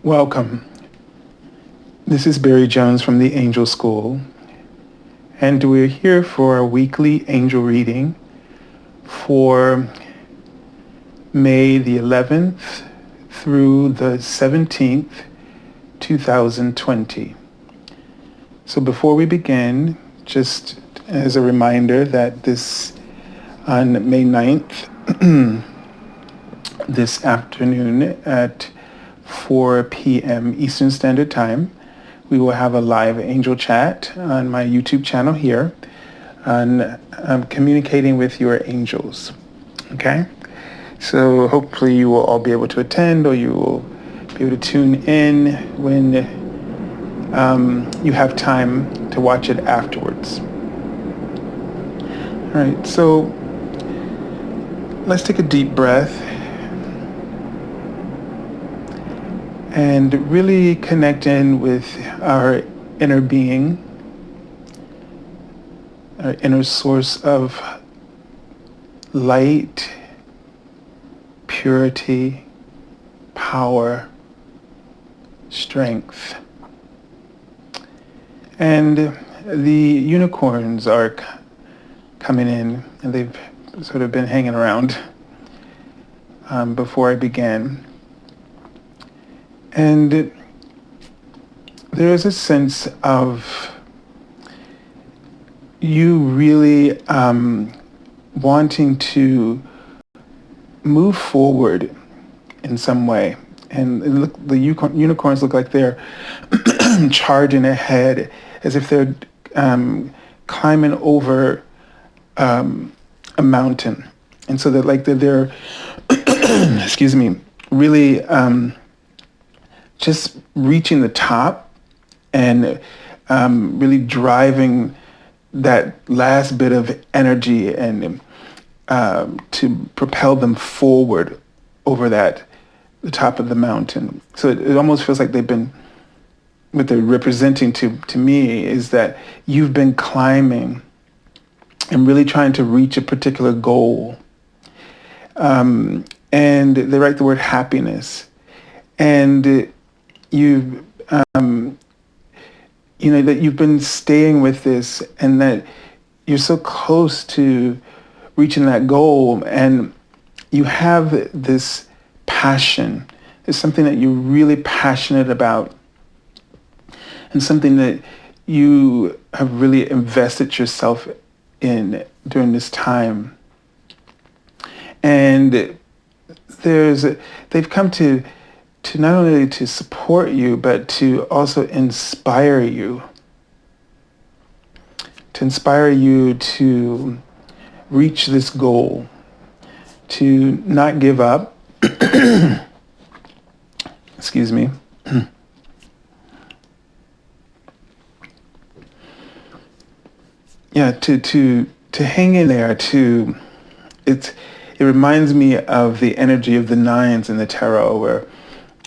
Welcome. This is Barry Jones from the Angel School, and we're here for a weekly angel reading for May the 11th through the 17th, 2020. So before we begin, just as a reminder that on May 9th, this afternoon at 4 p.m. Eastern Standard Time, we will have a live angel chat on my YouTube channel here on communicating with your angels. Okay? So hopefully you will all be able to attend, or you will be able to tune in when you have time to watch it afterwards. All right, so let's take a deep breath and really connect in with our inner being, our inner source of light, purity, power, strength. And the unicorns are coming in, and they've sort of been hanging around before I began. And there is a sense of you really wanting to move forward in some way. And the unicorns look like they're charging ahead, as if they're climbing over a mountain. And so they're excuse me, really just reaching the top and really driving that last bit of energy and to propel them forward over the top of the mountain. So it almost feels like what they're representing to me is that you've been climbing and really trying to reach a particular goal. And they write the word happiness. And that you've been staying with this, and that you're so close to reaching that goal, and you have this passion. It's something that you're really passionate about, and something that you have really invested yourself in during this time. And they've come to not only to support you, but to also inspire you. To inspire you to reach this goal, to not give up. Excuse me. Yeah, to hang in there. It reminds me of the energy of the nines in the tarot, where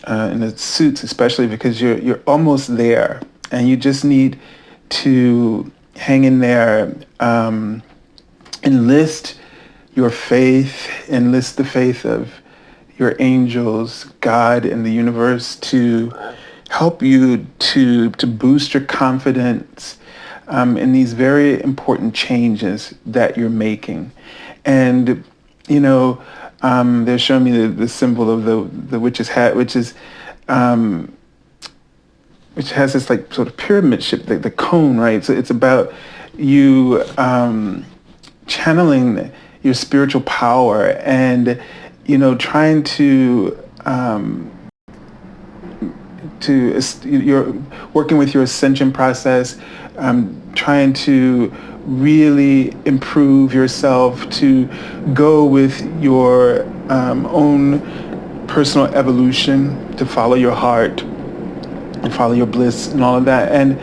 in the suits, especially, because you're almost there, and you just need to hang in there, enlist your faith, enlist the faith of your angels, God, and the universe to help you to boost your confidence in these very important changes that you're making. And they're showing me the symbol of the witch's hat, which has this like sort of pyramid shape, the cone, right? So it's about you channeling your spiritual power, and trying you're working with your ascension process, trying to really improve yourself, to go with your own personal evolution, to follow your heart and follow your bliss and all of that. And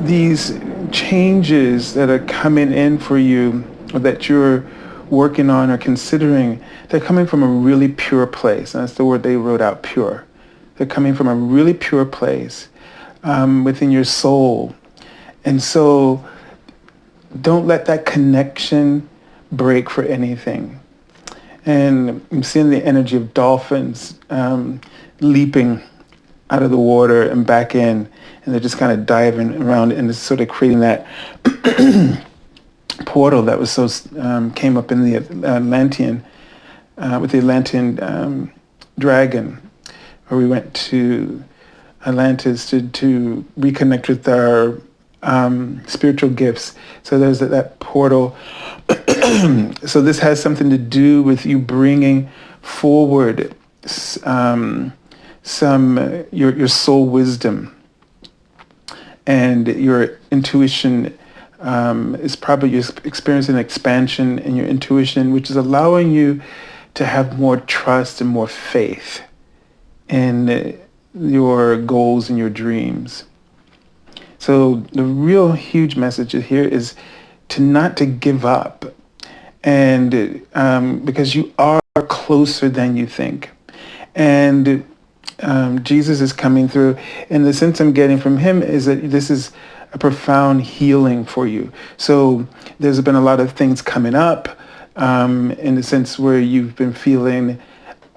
these changes that are coming in for you, or that you're working on or considering, they're coming from a really pure place. And that's the word they wrote out, pure. They're coming from a really pure place within your soul. And so don't let that connection break for anything. And I'm seeing the energy of dolphins leaping out of the water and back in, and they're just kind of diving around and it's sort of creating that portal that was so came up in the Atlantean with the Atlantean dragon, where we went to Atlantis to reconnect with our spiritual gifts. So there's that portal. So this has something to do with you bringing forward your soul wisdom, and your intuition is probably you're experiencing an expansion in your intuition, which is allowing you to have more trust and more faith in your goals and your dreams. So the real huge message here is not to give up, and because you are closer than you think. And Jesus is coming through, and the sense I'm getting from him is that this is a profound healing for you. So there's been a lot of things coming up in the sense where you've been feeling,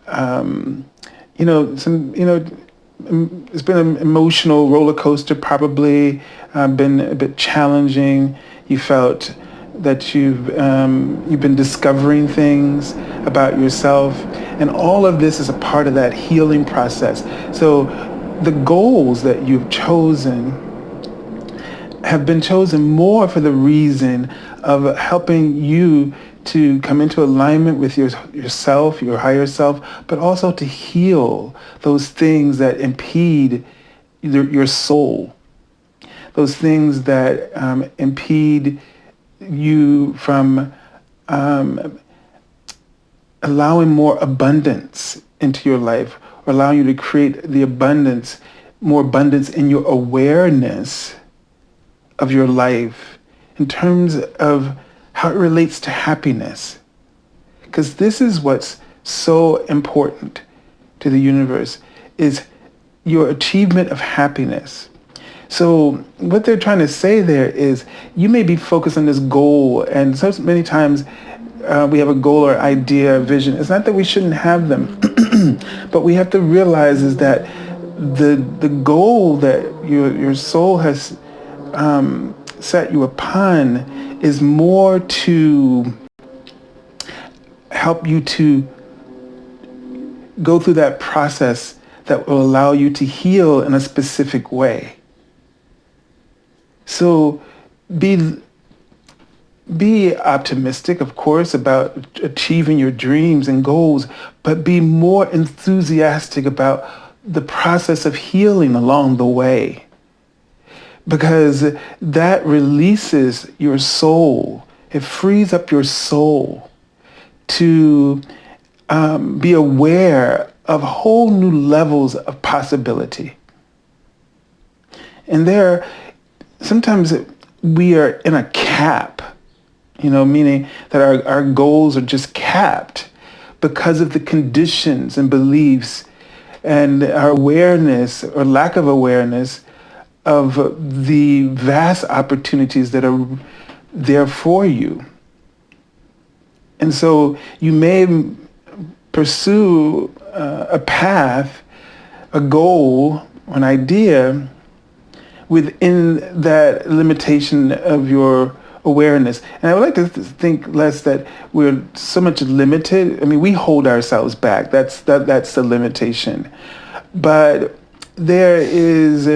it's been an emotional roller coaster, probably been a bit challenging. You felt that you've been discovering things about yourself, and all of this is a part of that healing process. So the goals that you've chosen have been chosen more for the reason of helping you to come into alignment with yourself, your higher self, but also to heal those things that impede your soul, those things that impede you from allowing more abundance into your life, or allowing you to create more abundance in your awareness of your life in terms of how it relates to happiness. Because this is what's so important to the universe, is your achievement of happiness. So what they're trying to say there is you may be focused on this goal, and so many times we have a goal or idea, vision. It's not that we shouldn't have them, but we have to realize is that the goal that your soul has set you upon is more to help you to go through that process that will allow you to heal in a specific way. So be optimistic, of course, about achieving your dreams and goals, but be more enthusiastic about the process of healing along the way. Because that releases your soul. It frees up your soul to be aware of whole new levels of possibility. And sometimes we are in a cap, meaning that our goals are just capped because of the conditions and beliefs and our awareness or lack of awareness of the vast opportunities that are there for you. And so you may pursue a path, a goal, an idea within that limitation of your awareness. And I would like to think less that we're so much limited. I mean, we hold ourselves back. That's the limitation. But there is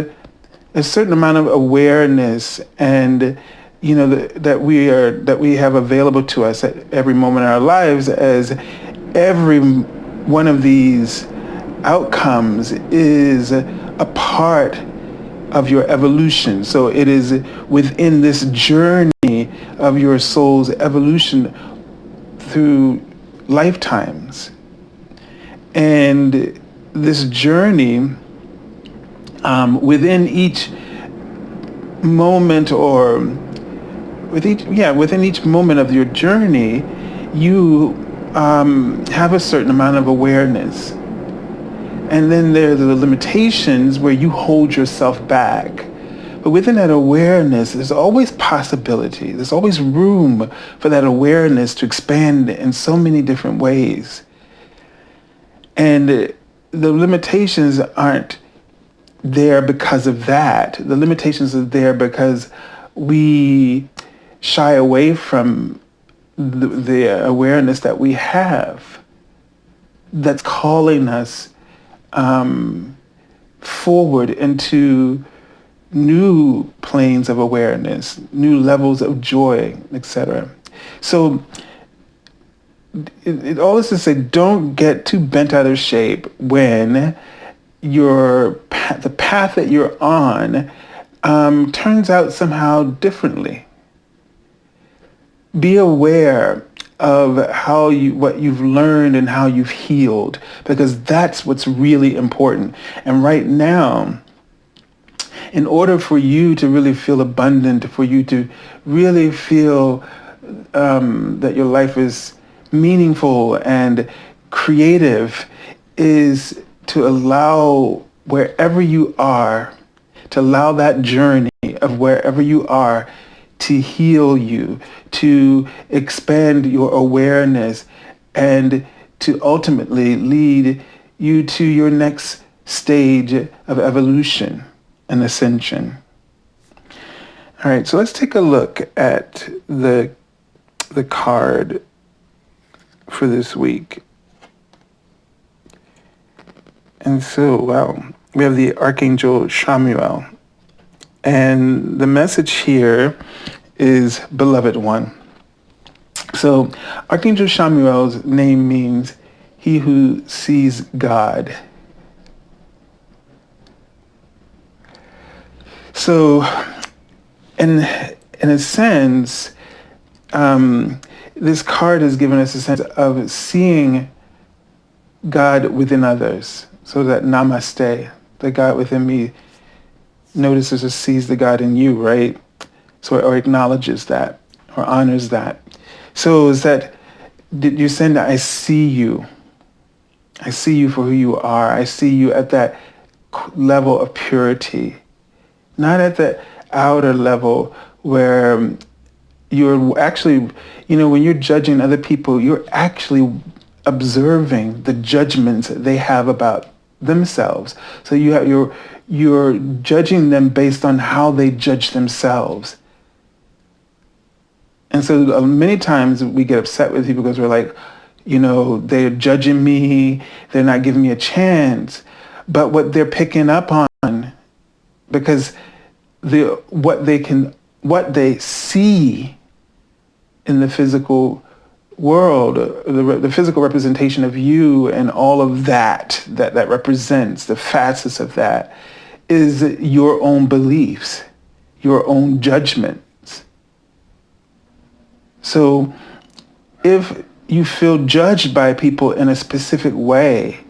a certain amount of awareness and that we have available to us at every moment in our lives, as every one of these outcomes is a part of your evolution. So it is within this journey of your soul's evolution through lifetimes. And this journey within each moment, or within each moment of your journey, you have a certain amount of awareness. And then there are the limitations where you hold yourself back But within that awareness, there's always possibility. There's always room for that awareness to expand in so many different ways. And the limitations aren't there because of that. The limitations are there because we shy away from the awareness that we have that's calling us forward into new planes of awareness, new levels of joy, etc. So all this to say, don't get too bent out of shape when the path that you're on turns out somehow differently. Be aware of what you've learned and how you've healed, because that's what's really important. And right now, in order for you to really feel abundant, for you to really feel that your life is meaningful and creative, is to allow wherever you are, to allow that journey of wherever you are to heal you, to expand your awareness, and to ultimately lead you to your next stage of evolution and ascension. All right, so let's take a look at the card for this week. And so, wow, we have the Archangel Chamuel. And the message here is beloved one. So Archangel Chamuel's name means he who sees God. So in a sense, this card has given us a sense of seeing God within others. So that namaste, the God within me, notices or sees the God in you, right? So, or acknowledges that, or honors that. So is that, did you send, I see you. I see you for who you are. I see you at that level of purity. Not at the outer level where you're actually, when you're judging other people, you're actually observing the judgments that they have about themselves. So you're judging them based on how they judge themselves. And so many times we get upset with people because we're like, they're judging me, they're not giving me a chance. But what they're picking up on, because what they see in the physical world, the physical representation of you and all of that represents the facets of that, is your own beliefs, your own judgments. So if you feel judged by people in a specific way,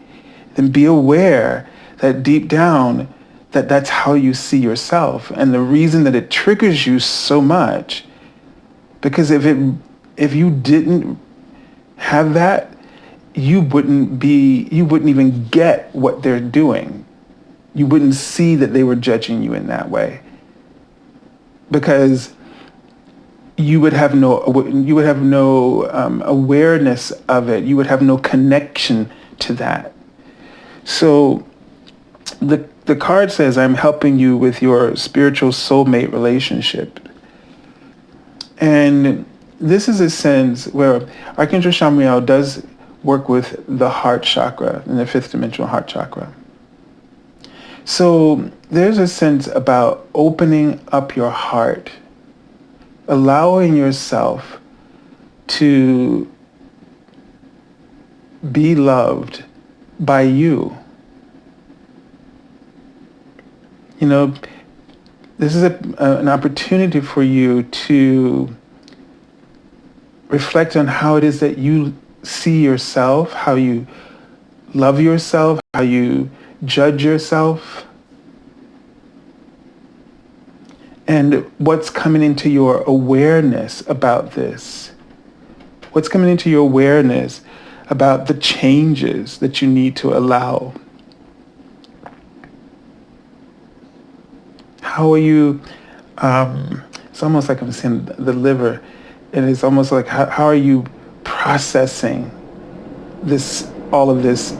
then be aware that deep down that's how you see yourself. And the reason that it triggers you so much, because if you didn't have that, you wouldn't even get what they're doing. You wouldn't see that they were judging you in that way, because you would have no awareness of it. You would have no connection to that. So the card says, I'm helping you with your spiritual soulmate relationship. And this is a sense where Archangel Chamuel does work with the heart chakra, in the fifth dimensional heart chakra. So there's a sense about opening up your heart, allowing yourself to be loved by you. This is an opportunity for you to reflect on how it is that you see yourself, how you love yourself, how you judge yourself, and what's coming into your awareness about this. What's coming into your awareness about the changes that you need to allow. how are you, it's almost like I'm saying the liver, and it's almost like how are you processing all of this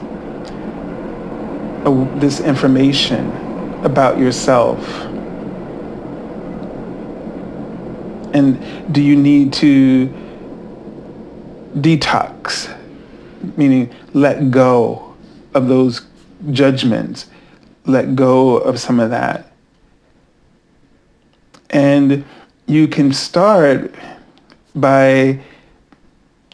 information about yourself? And do you need to detox, meaning let go of those judgments, let go of some of that? And you can start by,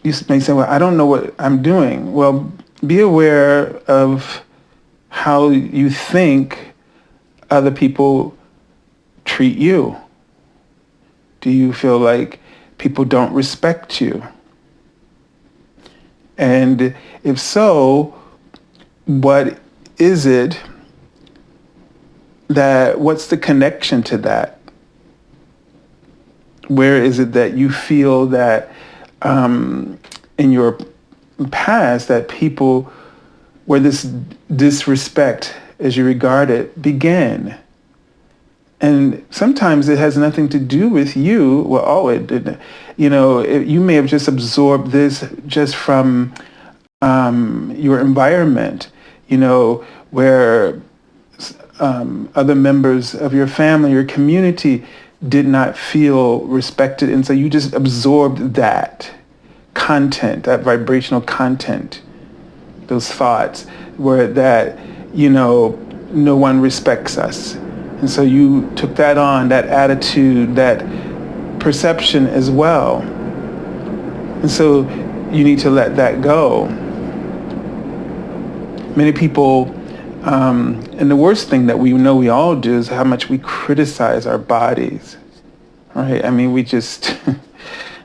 you may say, well, I don't know what I'm doing. Well, be aware of how you think other people treat you. Do you feel like people don't respect you? And if so, what is it what's the connection to that? Where is it that you feel that in your past that people, where this disrespect, as you regard it, began? And sometimes it has nothing to do with you. Well, it didn't. You may have just absorbed this just from your environment, where other members of your family, your community did not feel respected. And so you just absorbed that content, that vibrational content, those thoughts where that, no one respects us. And so you took that on, that attitude, that perception as well. And so you need to let that go. Many people, and the worst thing that we know we all do is how much we criticize our bodies, right? I mean, we just,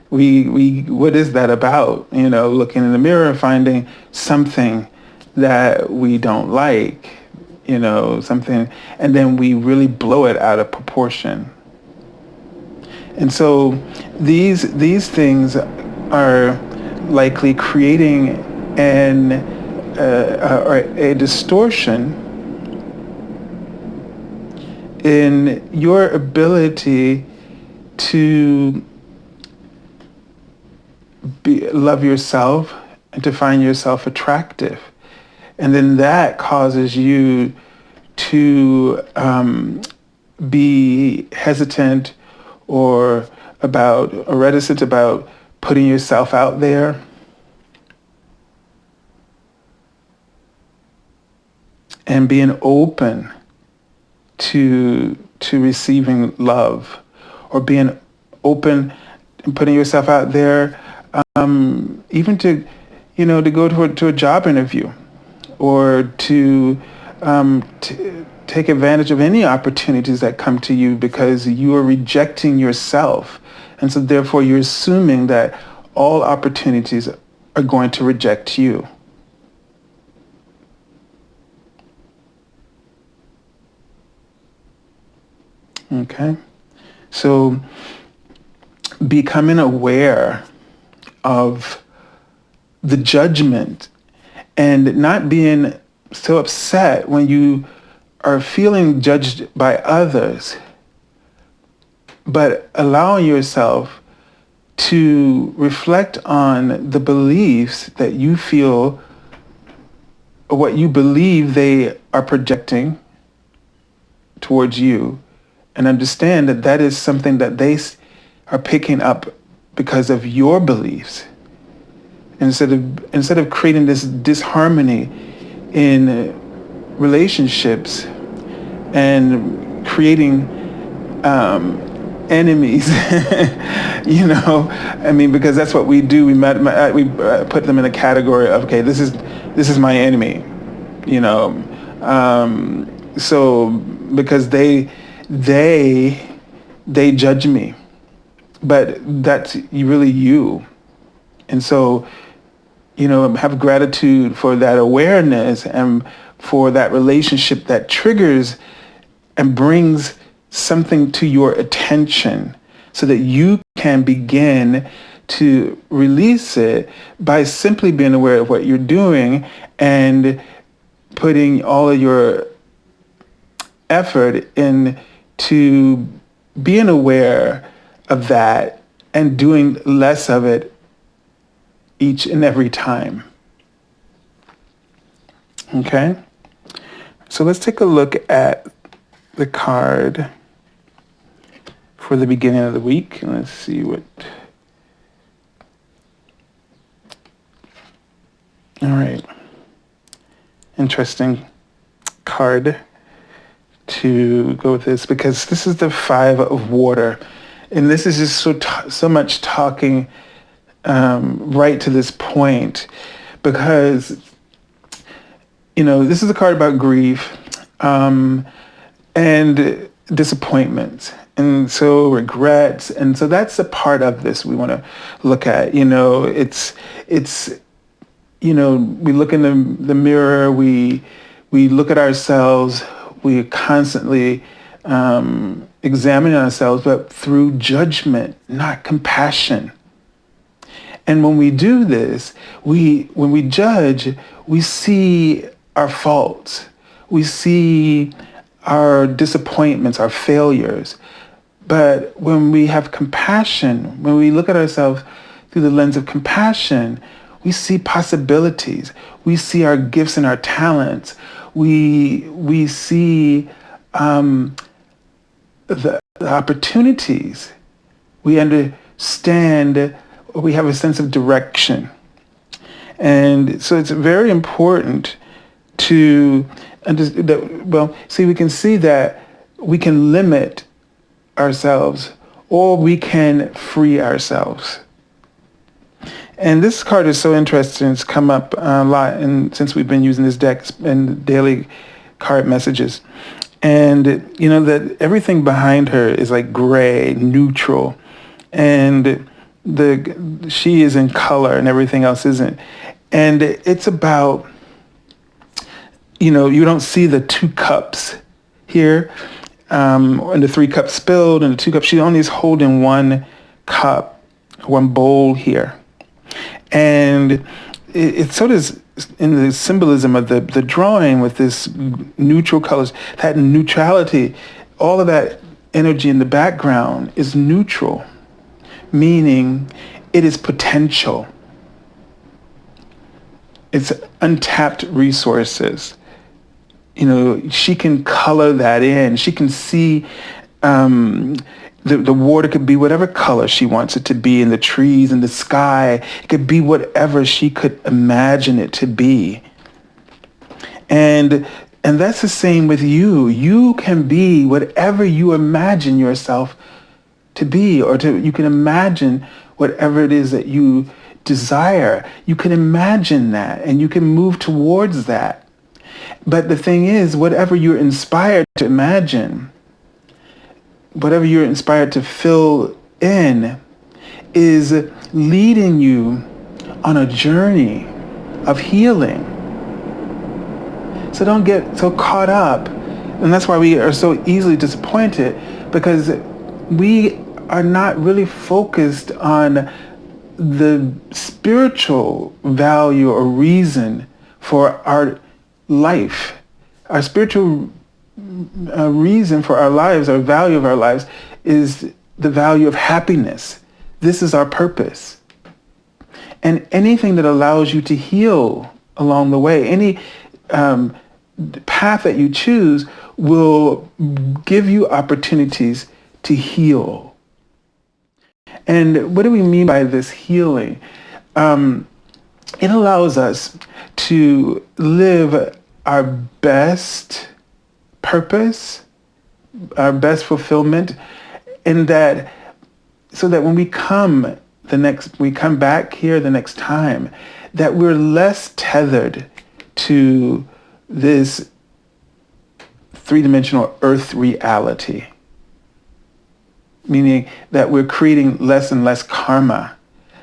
what is that about? Looking in the mirror, finding something that we don't like, something, and then we really blow it out of proportion. And so these things are likely creating a distortion in your ability to love yourself and to find yourself attractive. And then that causes you to be hesitant or reticent about putting yourself out there. And being open to receiving love, or being open and putting yourself out there, even to go to a job interview, or to take advantage of any opportunities that come to you, because you are rejecting yourself. And so therefore you're assuming that all opportunities are going to reject you. Okay? So becoming aware of the judgment and not being so upset when you are feeling judged by others, but allowing yourself to reflect on the beliefs that you feel, or what you believe they are projecting towards you, and understand that that is something that they are picking up because of your beliefs. Instead of creating this disharmony in relationships and creating enemies, because that's what we do. We put them in a category of, okay, this is my enemy, so because they judge me, but that's really you. And so, have gratitude for that awareness and for that relationship that triggers and brings something to your attention, so that you can begin to release it by simply being aware of what you're doing and putting all of your effort in to being aware of that and doing less of it each and every time. Okay? So let's take a look at the card for the beginning of the week. Let's see what... All right. Interesting card to go with this, because this is the 5 of water. And this is just so much talking right to this point, because, this is a card about grief and disappointments. And so regrets. And so that's a part of this we want to look at. We look in the mirror, we look at ourselves, we constantly examine ourselves, but through judgment, not compassion. And when we do this, when we judge, we see our faults, we see our disappointments, our failures. But when we have compassion, when we look at ourselves through the lens of compassion, we see possibilities. We see our gifts and our talents. We see the opportunities. We understand, we have a sense of direction. And so it's very important to understand that, we can see that we can limit ourselves or we can free ourselves. And this card is so interesting. It's come up a lot since we've been using this deck in daily card messages. And, that everything behind her is like gray, neutral. And she is in color and everything else isn't. And it's about, you don't see the 2 cups here, and the 3 cups spilled and the 2 cups. She only is holding 1 cup, 1 bowl here. And it sort of in the symbolism of the drawing with this neutral colors, that neutrality, all of that energy in the background is neutral, meaning it is potential. It's untapped resources. She can color that in. She can see the water could be whatever color she wants it to be, in the trees, in the sky. It could be whatever she could imagine it to be. And that's the same with you. You can be whatever you imagine yourself to be, or you can imagine whatever it is that you desire. You can imagine that and you can move towards that. But the thing is, whatever you're inspired to imagine, whatever you're inspired to fill in, is leading you on a journey of healing. So don't get so caught up. And that's why we are so easily disappointed, because we are not really focused on the spiritual value or reason for our life. Our spiritual reason for our lives, our value of our lives, is the value of happiness. This is our purpose. And anything that allows you to heal along the way, any path that you choose will give you opportunities to heal. And what do we mean by this healing? It allows us to live our best purpose, our best fulfillment, in that, so that when we come back here the next time, that we're less tethered to this 3-dimensional earth reality, meaning that we're creating less and less karma,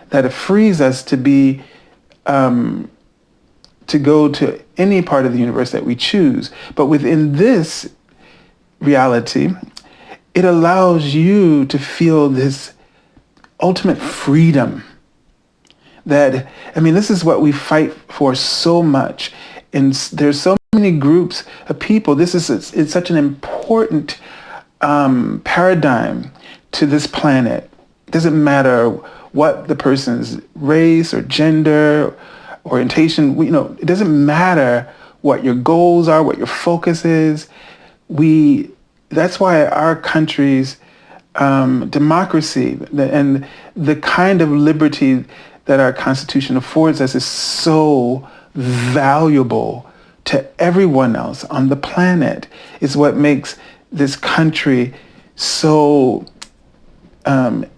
that it frees us to be to go to any part of the universe that we choose. But within this reality, it allows you to feel this ultimate freedom. That, this is what we fight for so much. And there's so many groups of people. It's such an important paradigm to this planet. It doesn't matter what the person's race or gender, orientation, it doesn't matter what your goals are, what your focus is. That's why our country's democracy and the kind of liberty that our Constitution affords us is so valuable to everyone else on the planet. Is what makes this country so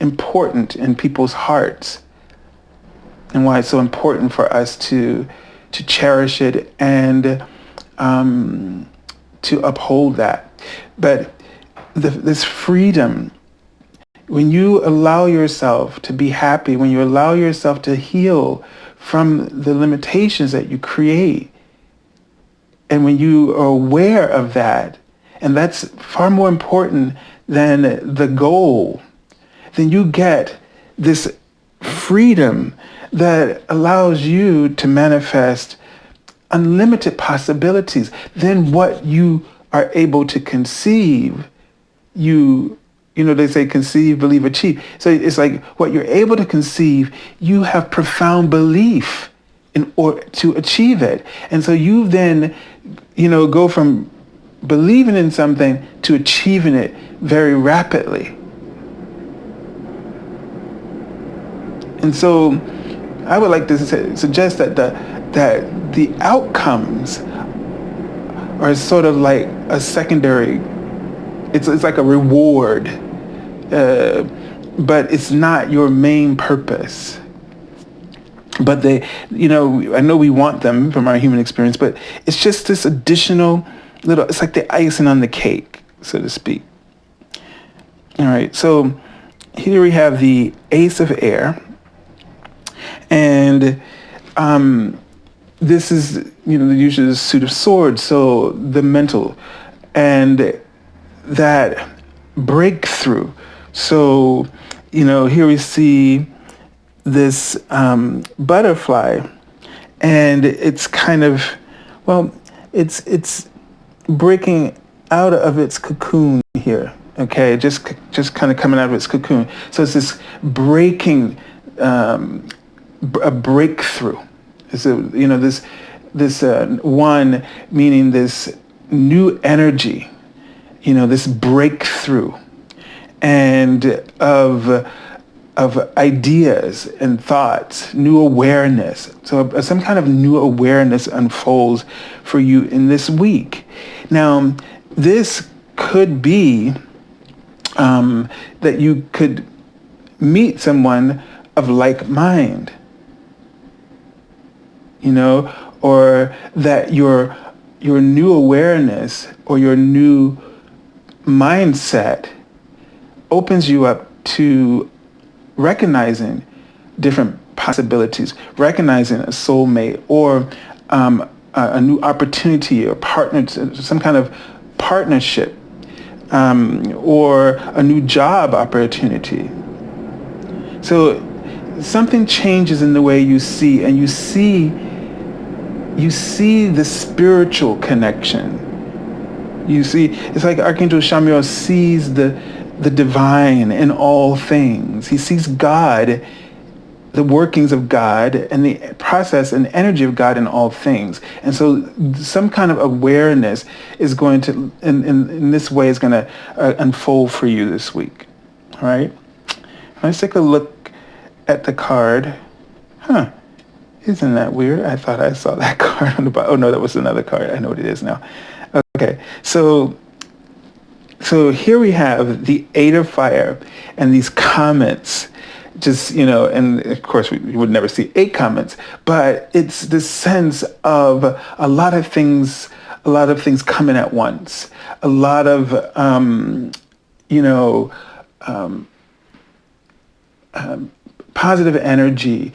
important in people's hearts, and why it's so important for us to cherish it and to uphold that. But this freedom, when you allow yourself to be happy, when you allow yourself to heal from the limitations that you create, and when you are aware of that, and that's far more important than the goal, then you get this freedom that allows you to manifest unlimited possibilities. Then what you are able to conceive, they say conceive, believe, achieve. So it's like what you're able to conceive, you have profound belief in order to achieve it. And so you then, go from believing in something to achieving it very rapidly. And so I would like to suggest that the outcomes are sort of like a secondary, it's like a reward, but it's not your main purpose. But I know we want them from our human experience, but it's just this additional it's like the icing on the cake, so to speak. All right, so here we have the Ace of Air. And this is, usually the suit of swords, so the mental and that breakthrough. So, here we see this butterfly, and it's kind of, it's breaking out of its cocoon here. Okay, just kind of coming out of its cocoon. So it's this breaking. A breakthrough. So, this one meaning this new energy, this breakthrough, and of ideas and thoughts, new awareness. So some kind of new awareness unfolds for you in this week. Now, this could be that you could meet someone of like mind, or that your new awareness or your new mindset opens you up to recognizing different possibilities, recognizing a soulmate or a new opportunity or partner, some kind of partnership, or a new job opportunity. So something changes in the way you see, and you see the spiritual connection. You see, it's like Archangel Chamuel sees the divine in all things. He sees God, the workings of God, and the process and energy of God in all things. And so some kind of awareness is going to, in this way, is going to unfold for you this week. All right? Let's take a look at the card. Isn't that weird? I thought I saw that card on the bottom. Oh no, that was another card. I know what it is now. Okay, so here we have the Eight of Fire and these comets. Just, and of course we would never see 8 comets, but it's this sense of a lot of things coming at once. A lot of, positive energy.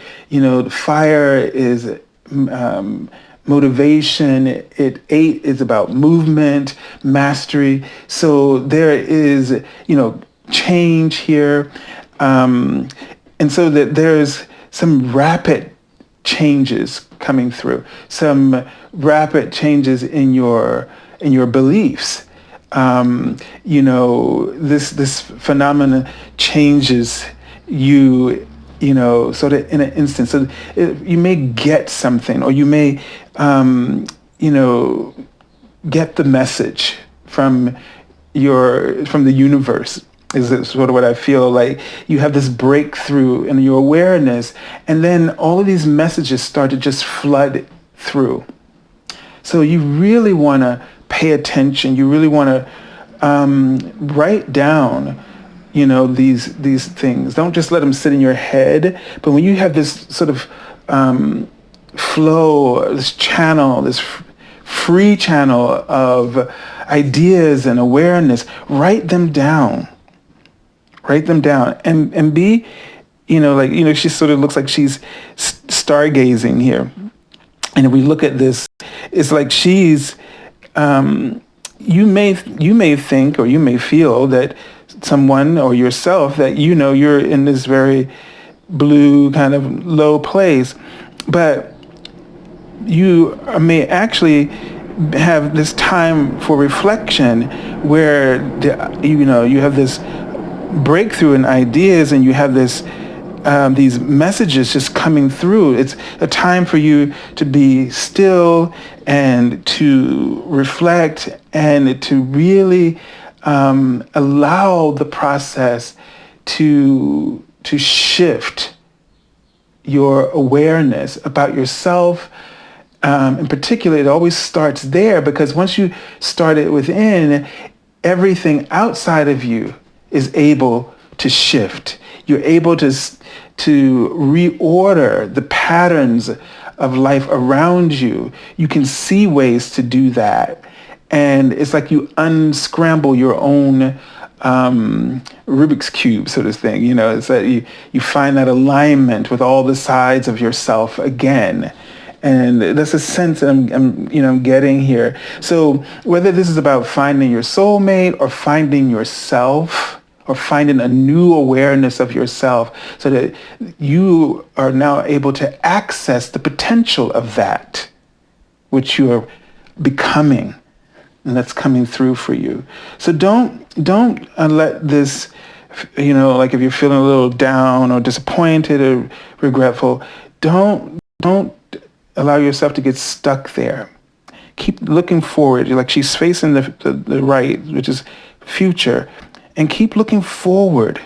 Fire is motivation. 8 is about movement, mastery. So there is, change here. And so that there's some rapid changes coming through, some rapid changes in your beliefs. this phenomenon changes you, sort of in an instant. So you may get something, or you may, get the message from the universe. Is sort of what I feel like. You have this breakthrough in your awareness, and then all of these messages start to just flood through. So you really want to pay attention. You really want to write down, these things. Don't just let them sit in your head. But when you have this sort of flow, this channel, this free channel of ideas and awareness, write them down. Write them down, and be, she sort of looks like she's stargazing here. And if we look at this, it's like she's, you may think, or you may feel that someone or yourself, that you're in this very blue kind of low place, but you may actually have this time for reflection where you have this breakthrough in ideas, and you have these messages just coming through. It's a time for you to be still and to reflect and to really allow the process to shift your awareness about yourself. In particular, it always starts there, because once you start it within, everything outside of you is able to shift. You're able to reorder the patterns of life around you. You can see ways to do that. And it's like you unscramble your own Rubik's Cube sort of thing. It's that you find that alignment with all the sides of yourself again. And that's a sense that I'm getting here. So whether this is about finding your soulmate, or finding yourself, or finding a new awareness of yourself, so that you are now able to access the potential of that which you are becoming, and that's coming through for you. So don't let this, like if you're feeling a little down or disappointed or regretful, don't allow yourself to get stuck there. Keep looking forward. Like she's facing the right, which is future, and keep looking forward.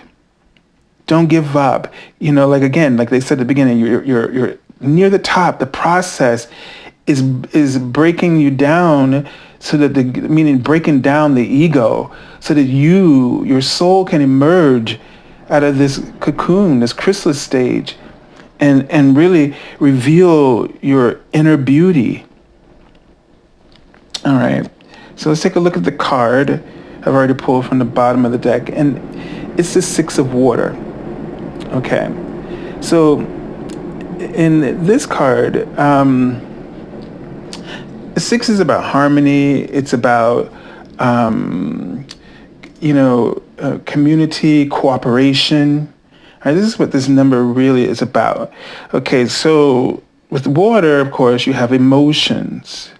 Don't give up. Like they said at the beginning, you're near the top. The process is breaking you down, so that meaning breaking down the ego, so that your soul can emerge out of this cocoon, this chrysalis stage, and really reveal your inner beauty. All right. So let's take a look at the card I've already pulled from the bottom of the deck, and it's the Six of Water. Okay. So in this card, the six is about harmony. It's about, community, cooperation. All right, this is what this number really is about. Okay, so with water, of course, you have emotions.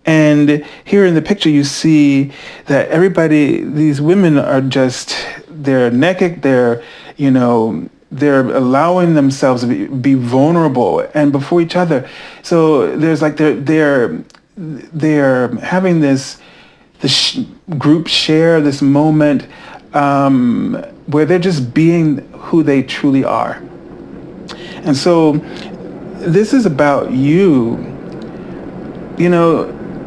And here in the picture, you see that these women are they're naked, they're allowing themselves to be vulnerable and before each other. So there's like they're having this group share, this moment where they're just being who they truly are. And so this is about you.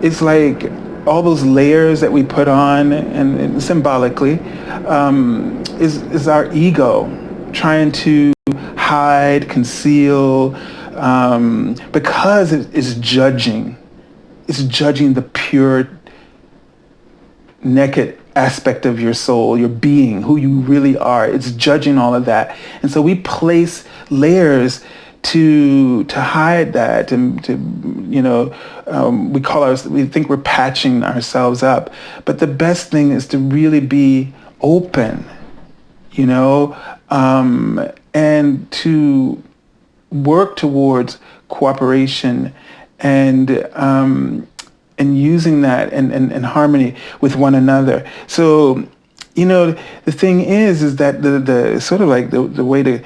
It's like all those layers that we put on, and symbolically, is our ego trying to hide, conceal, because it is judging. It's judging the pure, naked aspect of your soul, your being, who you really are. It's judging all of that. And so we place layers to hide that, and we think we're patching ourselves up. But the best thing is to really be open, and to work towards cooperation and and using that in harmony with one another. So, the thing is that the sort of like the way to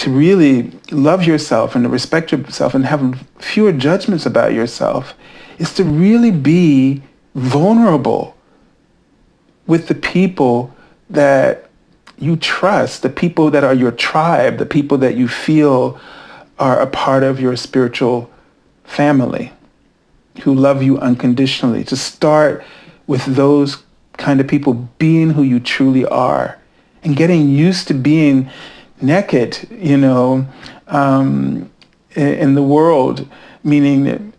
really love yourself and to respect yourself and have fewer judgments about yourself is to really be vulnerable with the people that you trust, the people that are your tribe, the people that you feel are a part of your spiritual family, who love you unconditionally. To start with those kind of people being who you truly are and getting used to being naked, in the world, meaning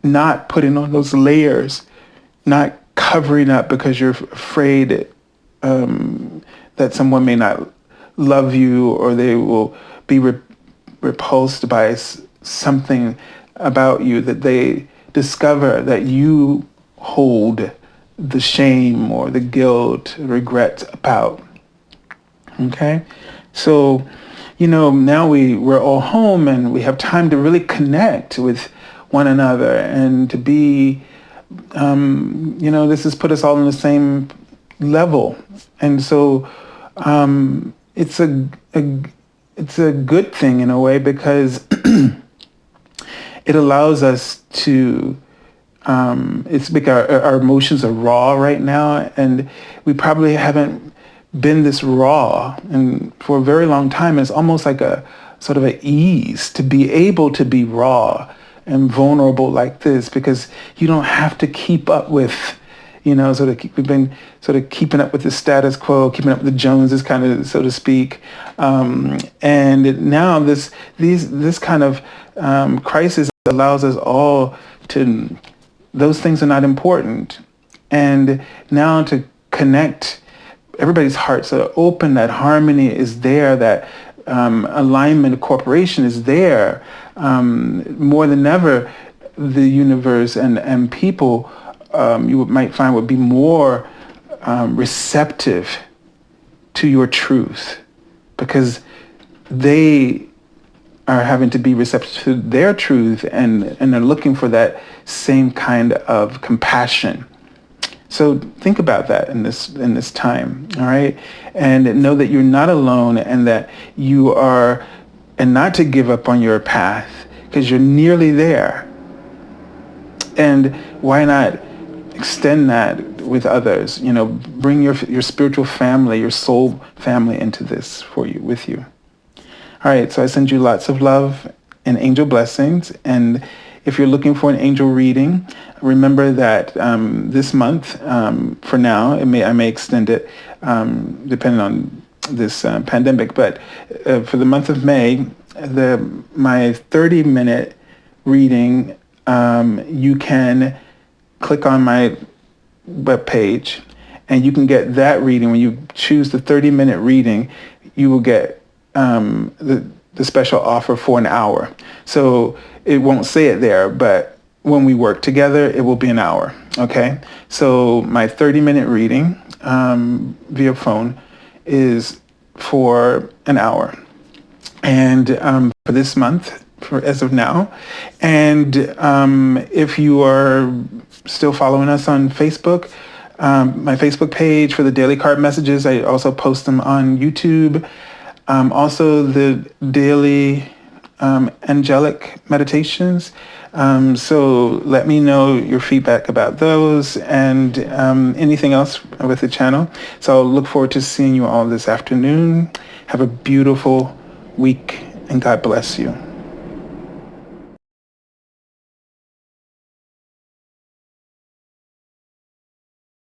not putting on those layers, not covering up because you're afraid that someone may not love you or they will be repulsed by something about you that they discover that you hold the shame or the guilt, regret about. Okay? So, now we're all home and we have time to really connect with one another and to be, this has put us all on the same level. And so it's a good thing in a way because it allows us to, it's because our emotions are raw right now, and we probably haven't been this raw and for a very long time. It's almost like a sort of an ease to be able to be raw and vulnerable like this, because you don't have to keep up with, we've been sort of keeping up with the status quo, keeping up with the Joneses, kind of, so to speak. And now this kind of crisis allows us all to, those things are not important. And now to connect, everybody's hearts are open, that harmony is there, that alignment, cooperation is there. More than ever, the universe and people you might find would be more receptive to your truth, because they are having to be receptive to their truth and are looking for that same kind of compassion. So think about that in this time, all right? And know that you're not alone, and that you are, and not to give up on your path, because you're nearly there. And why not extend that with others? Bring your spiritual family, your soul family into this with you. All right, so I send you lots of love and angel blessings. And if you're looking for an angel reading, remember that this month, for now, I may extend it depending on this pandemic, but for the month of May, my 30-minute reading, you can click on my webpage and you can get that reading. When you choose the 30-minute reading, you will get the special offer for an hour. So it won't say it there, but when we work together, it will be an hour, okay? So my 30-minute reading via phone is for an hour. And for this month, as of now. And if you are still following us on Facebook, my Facebook page for the daily card messages, I also post them on YouTube. Also the daily angelic meditations. So let me know your feedback about those and anything else with the channel. So I'll look forward to seeing you all this afternoon. Have a beautiful week, and God bless you.